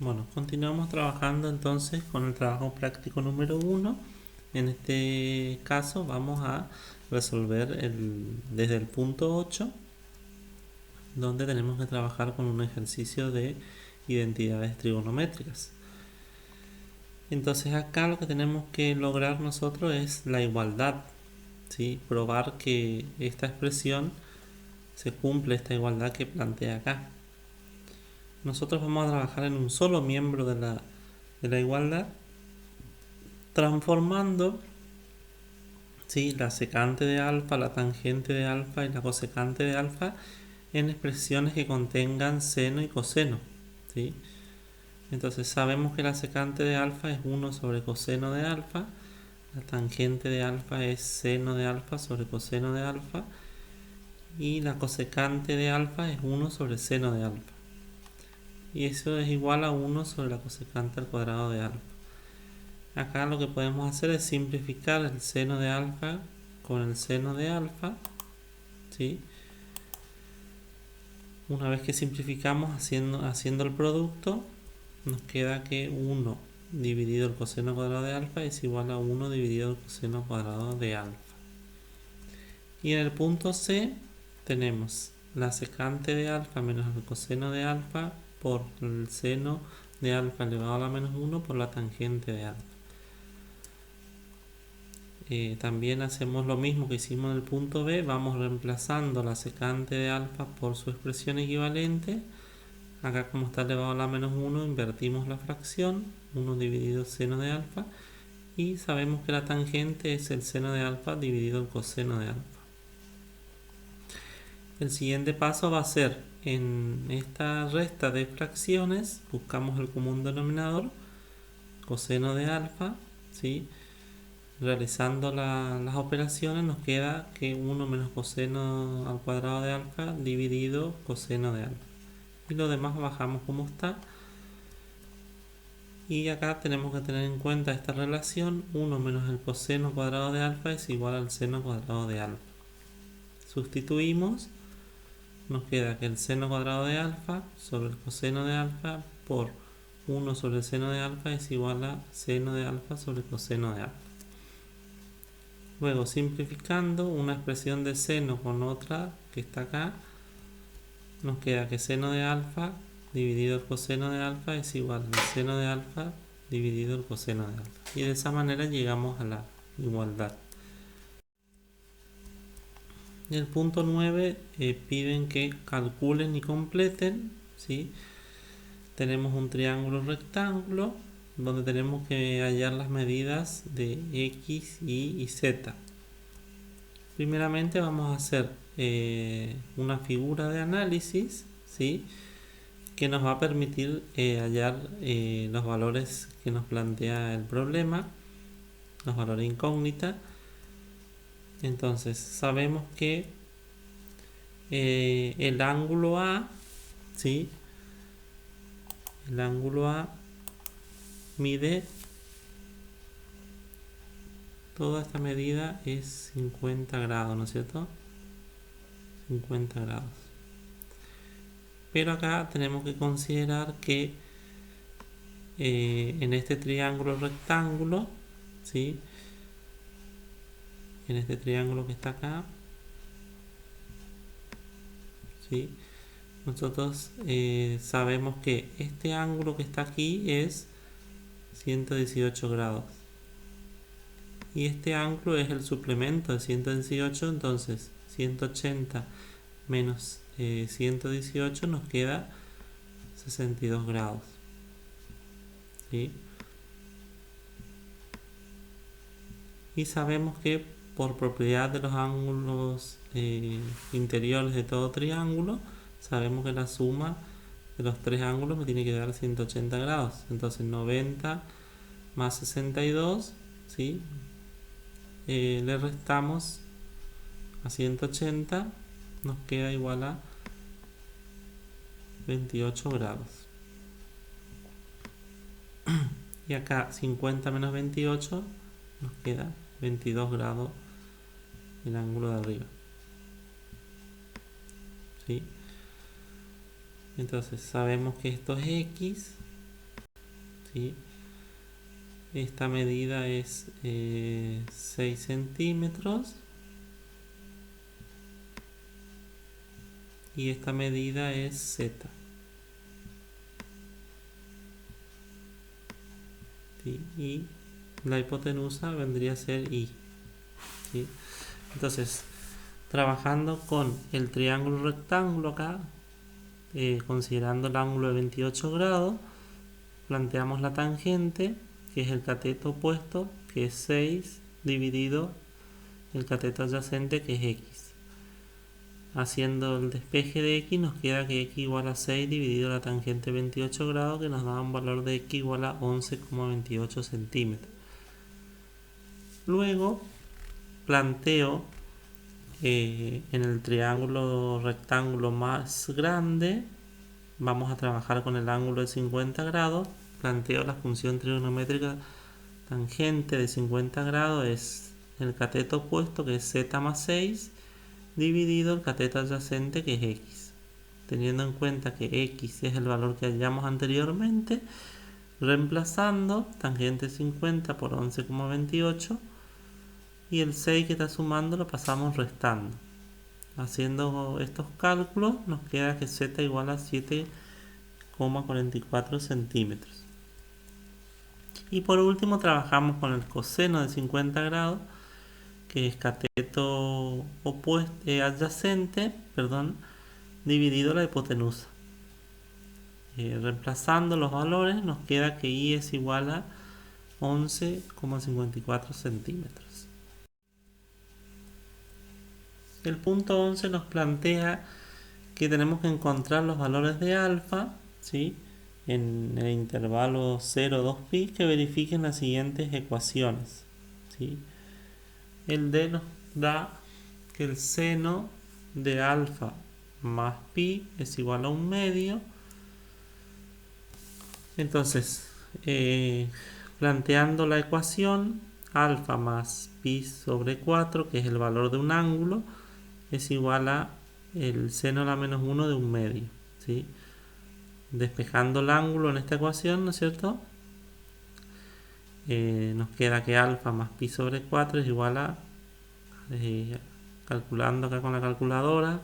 Bueno, continuamos trabajando entonces con el trabajo práctico número 1. En este caso vamos a resolver desde el punto 8, donde tenemos que trabajar con un ejercicio de identidades trigonométricas. Entonces acá lo que tenemos que lograr nosotros es la igualdad, ¿sí? Probar que esta expresión se cumple, esta igualdad que plantea acá. Nosotros vamos a trabajar en un solo miembro de la igualdad, transformando, ¿sí?, la secante de alfa, la tangente de alfa y la cosecante de alfa en expresiones que contengan seno y coseno, ¿sí? Entonces sabemos que la secante de alfa es 1 sobre coseno de alfa, la tangente de alfa es seno de alfa sobre coseno de alfa y la cosecante de alfa es 1 sobre seno de alfa. Y eso es igual a 1 sobre la cosecante al cuadrado de alfa. Acá lo que podemos hacer es simplificar el seno de alfa con el seno de alfa, ¿sí? Una vez que simplificamos haciendo el producto, nos queda que 1 dividido el coseno cuadrado de alfa es igual a 1 dividido el coseno cuadrado de alfa. Y en el punto C tenemos la secante de alfa menos el coseno de alfa por el seno de alfa elevado a la menos 1 por la tangente de alfa. También hacemos lo mismo que hicimos en el punto B, vamos reemplazando la secante de alfa por su expresión equivalente. Acá, como está elevado a la menos 1, invertimos la fracción, 1 dividido seno de alfa, y sabemos que la tangente es el seno de alfa dividido el coseno de alfa. El siguiente paso va a ser, en esta resta de fracciones, buscamos el común denominador, coseno de alfa, ¿sí? Realizando las operaciones nos queda que 1 menos coseno al cuadrado de alfa dividido coseno de alfa. Y lo demás bajamos como está. Y acá tenemos que tener en cuenta esta relación, 1 menos el coseno cuadrado de alfa es igual al seno cuadrado de alfa. Sustituimos, nos queda que el seno cuadrado de alfa sobre el coseno de alfa por 1 sobre el seno de alfa es igual a seno de alfa sobre coseno de alfa. Luego, simplificando una expresión de seno con otra que está acá, nos queda que seno de alfa dividido el coseno de alfa es igual al seno de alfa dividido el coseno de alfa. Y de esa manera llegamos a la igualdad. En el punto 9 piden que calculen y completen, ¿sí? Tenemos un triángulo rectángulo donde tenemos que hallar las medidas de x, y z. Primeramente vamos a hacer una figura de análisis, ¿sí?, que nos va a permitir hallar los valores que nos plantea el problema, los valores incógnita. Entonces sabemos que el ángulo A, ¿sí?, el ángulo A mide, toda esta medida es 50 grados, ¿no es cierto? 50 grados. Pero acá tenemos que considerar que en este triángulo rectángulo, ¿sí?, en este triángulo que está acá, ¿sí?, nosotros sabemos que este ángulo que está aquí es 118 grados. Y este ángulo es el suplemento de 118, entonces 180 menos 118 nos queda 62 grados. ¿Sí? Y sabemos que por propiedad de los ángulos interiores de todo triángulo, sabemos que la suma de los tres ángulos me tiene que dar 180 grados. Entonces 90 más 62, ¿sí?, le restamos a 180, nos queda igual a 28 grados. Y acá 50 menos 28 nos queda 22 grados el ángulo de arriba. ¿Sí? Entonces sabemos que esto es x, ¿sí? Esta medida es 6 centímetros y esta medida es Z, ¿sí? Y la hipotenusa vendría a ser I, ¿sí? Entonces, trabajando con el triángulo rectángulo acá, considerando el ángulo de 28 grados, planteamos la tangente, que es el cateto opuesto, que es 6 dividido el cateto adyacente, que es X. Haciendo el despeje de X nos queda que X igual a 6 dividido la tangente 28 grados, que nos da un valor de X igual a 11,28 centímetros. Luego planteo en el triángulo rectángulo más grande, vamos a trabajar con el ángulo de 50 grados. Planteo la función trigonométrica tangente de 50 grados es el cateto opuesto, que es Z más 6, dividido el cateto adyacente, que es X. Teniendo en cuenta que X es el valor que hallamos anteriormente, reemplazando tangente 50 por 11,28 y el 6 que está sumando lo pasamos restando. Haciendo estos cálculos nos queda que Z igual a 7,44 centímetros. Y por último trabajamos con el coseno de 50 grados, que es cateto opuesto, adyacente, dividido la hipotenusa. Reemplazando los valores nos queda que I es igual a 11,54 centímetros. El punto 11 nos plantea que tenemos que encontrar los valores de alfa, ¿sí?, en el intervalo 0,2pi, que verifiquen las siguientes ecuaciones, ¿sí? El D nos da que el seno de alfa más pi es igual a 1/2. Entonces, planteando la ecuación, alfa más pi sobre 4, que es el valor de un ángulo, es igual a el seno a la menos 1 de 1/2, ¿sí? Despejando el ángulo en esta ecuación, ¿no es cierto? Nos queda que alfa más pi sobre 4 es igual a, calculando acá con la calculadora,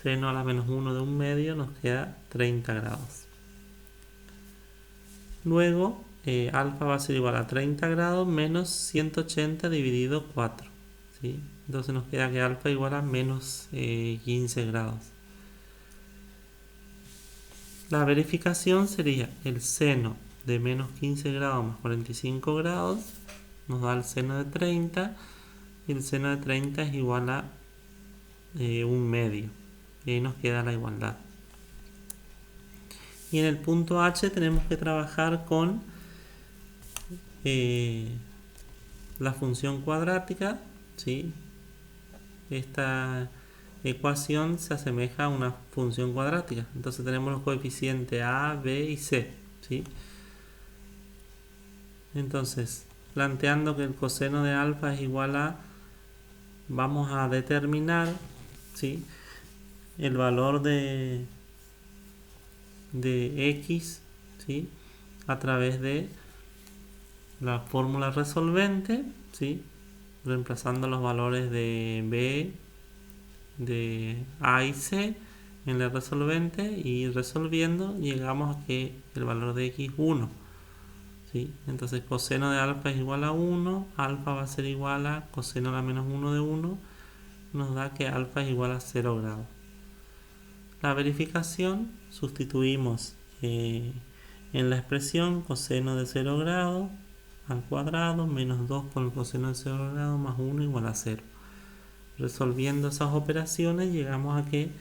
seno a la menos 1 de 1/2 nos queda 30 grados. Luego, alfa va a ser igual a 30 grados menos 180 dividido 4, ¿sí? Entonces nos queda que alfa igual a menos 15 grados. La verificación sería el seno de menos 15 grados más 45 grados, nos da el seno de 30, y el seno de 30 es igual a 1/2. Y ahí nos queda la igualdad. Y en el punto H tenemos que trabajar con la función cuadrática, ¿sí? Esta ecuación se asemeja a una función cuadrática. Entonces tenemos los coeficientes A, B y C, ¿sí? Entonces, planteando que el coseno de alfa es igual a, vamos a determinar, ¿sí?, el valor de X, ¿sí?, a través de la fórmula resolvente, ¿sí?, reemplazando los valores de B, de A y C en la resolvente, y resolviendo llegamos a que el valor de X es 1, ¿sí? Entonces coseno de alfa es igual a 1, alfa va a ser igual a coseno a la menos 1 de 1, nos da que alfa es igual a 0 grados. La verificación, sustituimos en la expresión coseno de 0 grados al cuadrado menos 2 por el coseno de 0 grados más 1 igual a 0. Resolviendo esas operaciones llegamos a que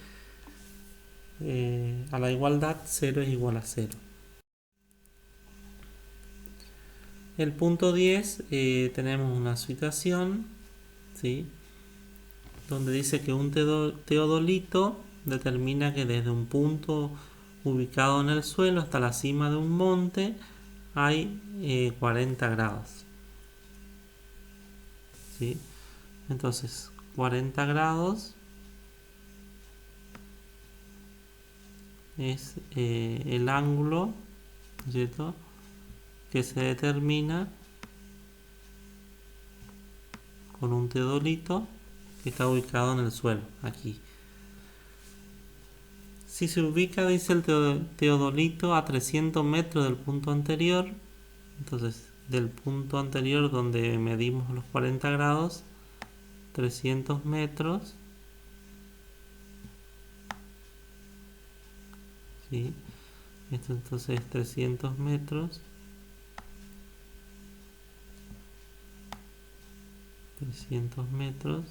a la igualdad 0 es igual a 0. El punto 10, tenemos una situación, ¿sí?, donde dice que un teodolito determina que desde un punto ubicado en el suelo hasta la cima de un monte hay 40 grados, ¿sí? Entonces 40 grados es el ángulo, ¿cierto?, que se determina con un teodolito que está ubicado en el suelo, aquí. Si se ubica, dice el teodolito, a 300 metros del punto anterior, entonces del punto anterior donde medimos los 40 grados, 300 metros, ¿sí? Esto entonces es 300 metros, 300 metros,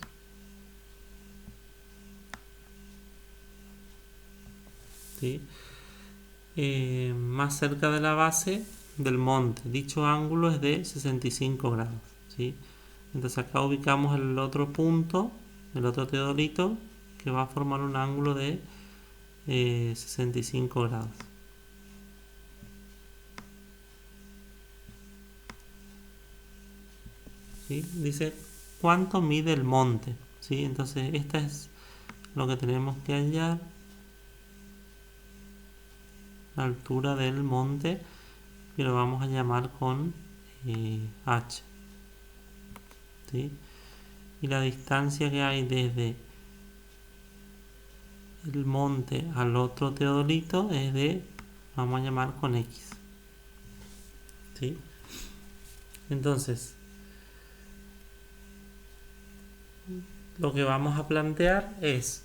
¿sí? Más cerca de la base del monte. Dicho ángulo es de 65 grados, ¿sí? Entonces acá ubicamos el otro punto, el otro teodolito, que va a formar un ángulo de 65 grados. ¿Sí? Dice cuánto mide el monte, ¿sí? Entonces esta es lo que tenemos que hallar, la altura del monte, que lo vamos a llamar con h, ¿sí? Y la distancia que hay desde el monte al otro teodolito es de, vamos a llamar con x, ¿sí? Entonces lo que vamos a plantear es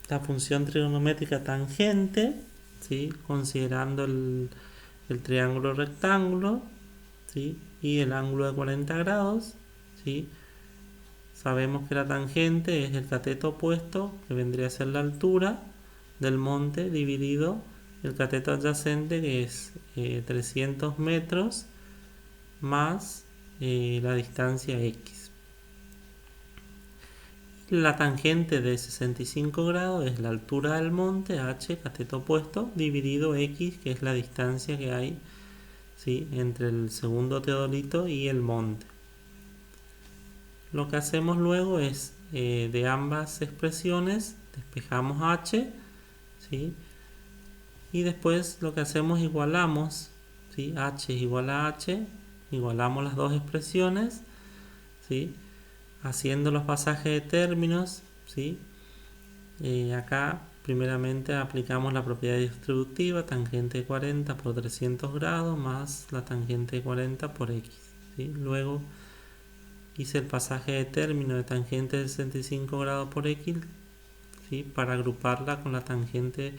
la función trigonométrica tangente, ¿sí? Considerando el triángulo rectángulo, ¿sí? Y el ángulo de 40 grados, ¿sí? Sabemos que la tangente es el cateto opuesto, que vendría a ser la altura del monte, dividido el cateto adyacente, que es 300 metros, más la distancia x. La tangente de 65 grados es la altura del monte, h, cateto opuesto, dividido x, que es la distancia que hay, ¿sí? Entre el segundo teodolito y el monte. Lo que hacemos luego es, de ambas expresiones, despejamos h, ¿sí? Y después lo que hacemos, igualamos, ¿sí? H es igual a h, igualamos las dos expresiones, ¿sí? Haciendo los pasajes de términos, ¿sí? Acá primeramente aplicamos la propiedad distributiva, tangente de 40 por 300 grados más la tangente de 40 por x, ¿sí? Luego hice el pasaje de término de tangente de 65 grados por x, ¿sí? Para agruparla con la tangente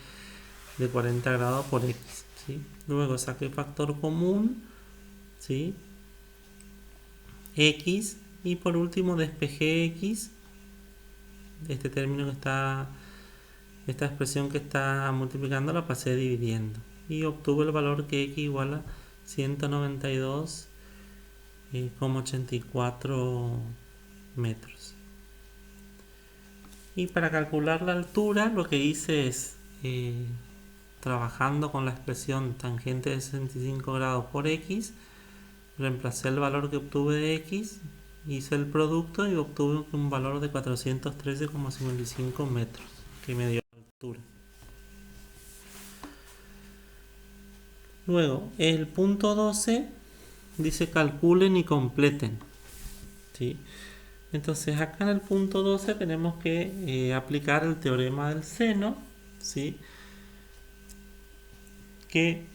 de 40 grados por x, ¿sí? Luego saqué factor común, ¿sí? X, y por último despejé x, este término que está, esta expresión que está multiplicando, la pasé dividiendo y obtuve el valor que x igual a 192,84 metros. Y para calcular la altura lo que hice es, trabajando con la expresión tangente de 65 grados por x, reemplacé el valor que obtuve de x, hice el producto y obtuve un valor de 413,55 metros, que me dio la altura. Luego, el punto 12 dice calculen y completen, ¿sí? Entonces acá en el punto 12 tenemos que aplicar el teorema del seno, ¿sí? Que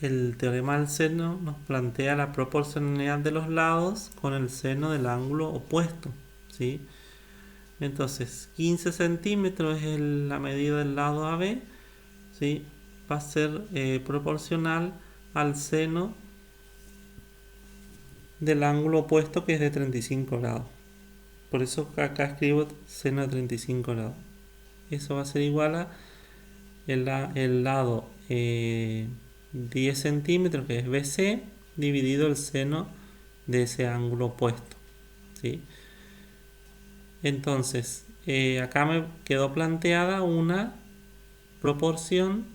el teorema del seno nos plantea la proporcionalidad de los lados con el seno del ángulo opuesto, ¿sí? Entonces 15 centímetros es la medida del lado AB, ¿sí? Va a ser proporcional al seno del ángulo opuesto, que es de 35 grados. Por eso acá escribo seno de 35 grados. Eso va a ser igual a el lado 10 centímetros, que es BC, dividido el seno de ese ángulo opuesto, ¿sí? Entonces, acá me quedó planteada una proporción,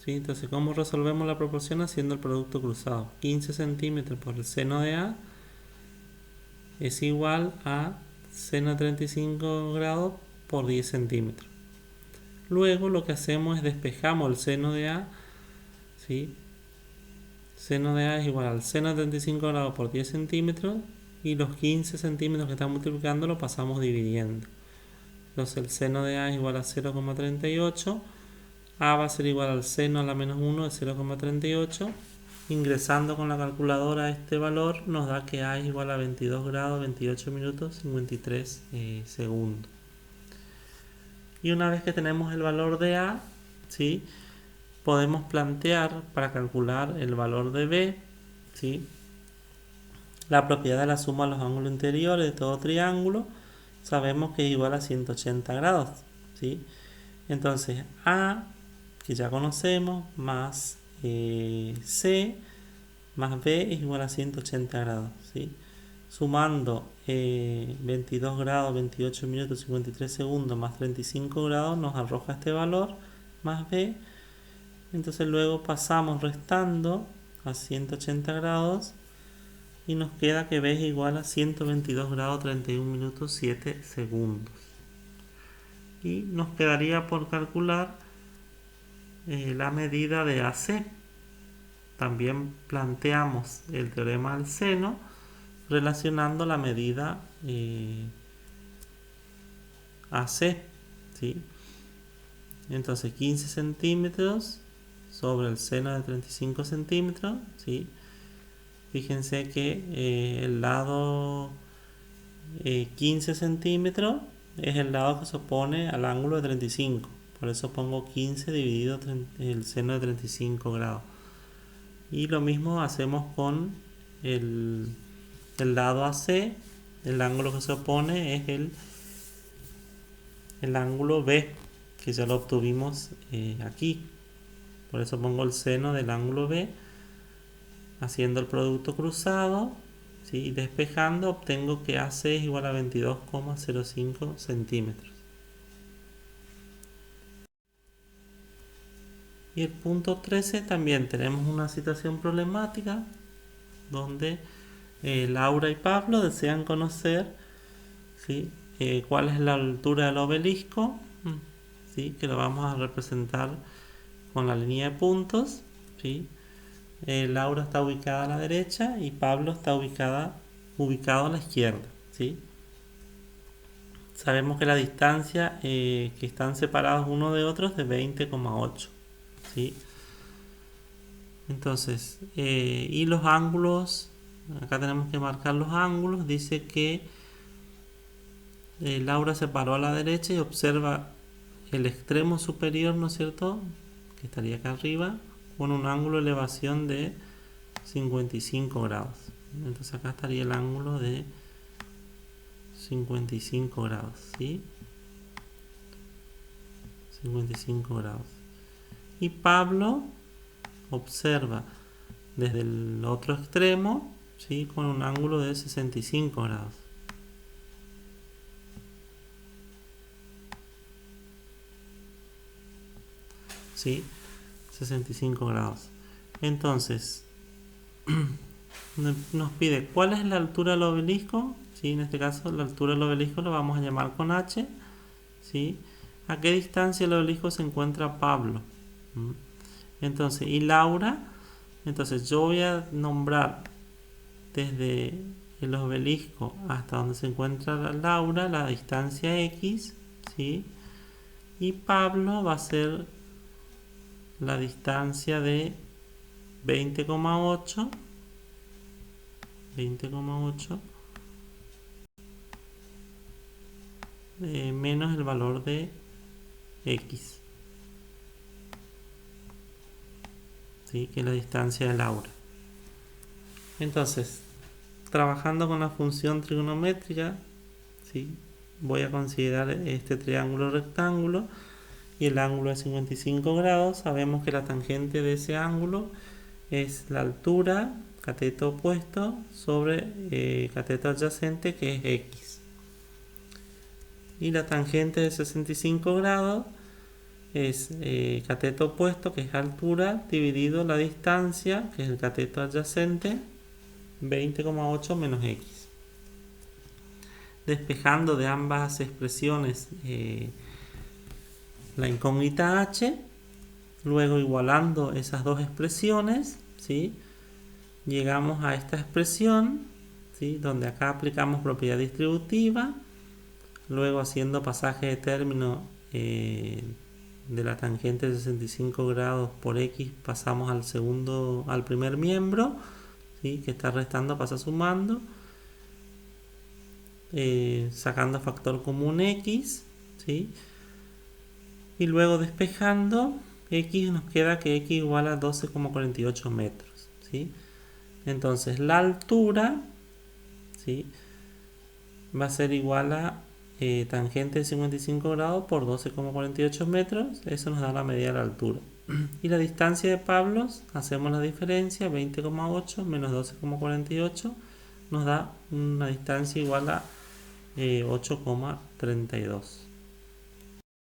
¿sí? Entonces, ¿cómo resolvemos la proporción? Haciendo el producto cruzado. 15 centímetros por el seno de A es igual a seno de 35 grados por 10 centímetros. Luego lo que hacemos es despejamos el seno de A, ¿sí? Seno de A es igual al seno de 35 grados por 10 centímetros y los 15 centímetros que están multiplicando lo pasamos dividiendo. Entonces el seno de A es igual a 0,38. A va a ser igual al seno a la menos 1 de 0,38. Ingresando con la calculadora este valor nos da que A es igual a 22 grados, 28 minutos, 53 segundos. Y una vez que tenemos el valor de A, ¿sí?, podemos plantear para calcular el valor de B, ¿sí?, la propiedad de la suma de los ángulos interiores de todo triángulo. Sabemos que es igual a 180 grados, ¿sí? Entonces A, que ya conocemos, más C más B es igual a 180 grados, ¿sí? Sumando 22 grados, 28 minutos, 53 segundos más 35 grados nos arroja este valor, más B. Entonces luego pasamos restando a 180 grados y nos queda que B es igual a 122 grados, 31 minutos, 7 segundos. Y nos quedaría por calcular la medida de AC. También planteamos el teorema del seno relacionando la medida AC, ¿sí? Entonces 15 centímetros sobre el seno de 35 centímetros, ¿sí? Fíjense que el lado 15 centímetros es el lado que se opone al ángulo de 35. Por eso pongo 15 dividido el seno de 35 grados. Y lo mismo hacemos con el lado AC. El ángulo que se opone es el ángulo B, que ya lo obtuvimos aquí. Por eso pongo el seno del ángulo B. Haciendo el producto cruzado, ¿sí?, despejando, obtengo que AC es igual a 22,05 centímetros. Y el punto 13 también tenemos una situación problemática donde Laura y Pablo desean conocer, ¿sí?, cuál es la altura del obelisco, ¿sí?, que lo vamos a representar con la línea de puntos, ¿sí? Laura está ubicada a la derecha y Pablo está ubicado a la izquierda, ¿sí? Sabemos que la distancia que están separados uno de otros es de 20,8, ¿sí? Entonces, y los ángulos, acá tenemos que marcar los ángulos. Dice que Laura se paró a la derecha y observa el extremo superior, ¿no es cierto?, que estaría acá arriba, con un ángulo de elevación de 55 grados. Entonces acá estaría el ángulo de 55 grados, ¿sí? 55 grados. Y Pablo observa desde el otro extremo, ¿sí?, con un ángulo de 65 grados. ¿Sí? 65 grados. Entonces, nos pide cuál es la altura del obelisco, ¿sí? En este caso, la altura del obelisco lo vamos a llamar con H, ¿sí? ¿A qué distancia del obelisco se encuentra Pablo? Entonces, y Laura, entonces yo voy a nombrar desde el obelisco hasta donde se encuentra Laura la distancia X, ¿sí? Y Pablo va a ser la distancia de 20,8 menos el valor de X, ¿sí?, que es la distancia de Laura. Entonces, trabajando con la función trigonométrica, ¿sí?, voy a considerar este triángulo rectángulo y el ángulo de 55 grados. Sabemos que la tangente de ese ángulo es la altura, cateto opuesto, sobre cateto adyacente, que es X. Y la tangente de 65 grados es cateto opuesto, que es altura, dividido la distancia, que es el cateto adyacente, 20,8 menos X. Despejando de ambas expresiones la incógnita H, luego igualando esas dos expresiones, ¿sí?, llegamos a esta expresión, ¿sí? Donde acá aplicamos propiedad distributiva, luego haciendo pasaje de término de la tangente de 65 grados por x pasamos al primer miembro, ¿sí? Que está restando pasa sumando, sacando factor común x, ¿sí? Y luego despejando x, nos queda que x igual a 12,48 metros, ¿sí? Entonces la altura, ¿sí? Va a ser igual a tangente de 55 grados por 12,48 metros. Eso nos da la medida de la altura. Y la distancia de Pablos, hacemos la diferencia, 20,8 menos 12,48 nos da una distancia igual a 8,32.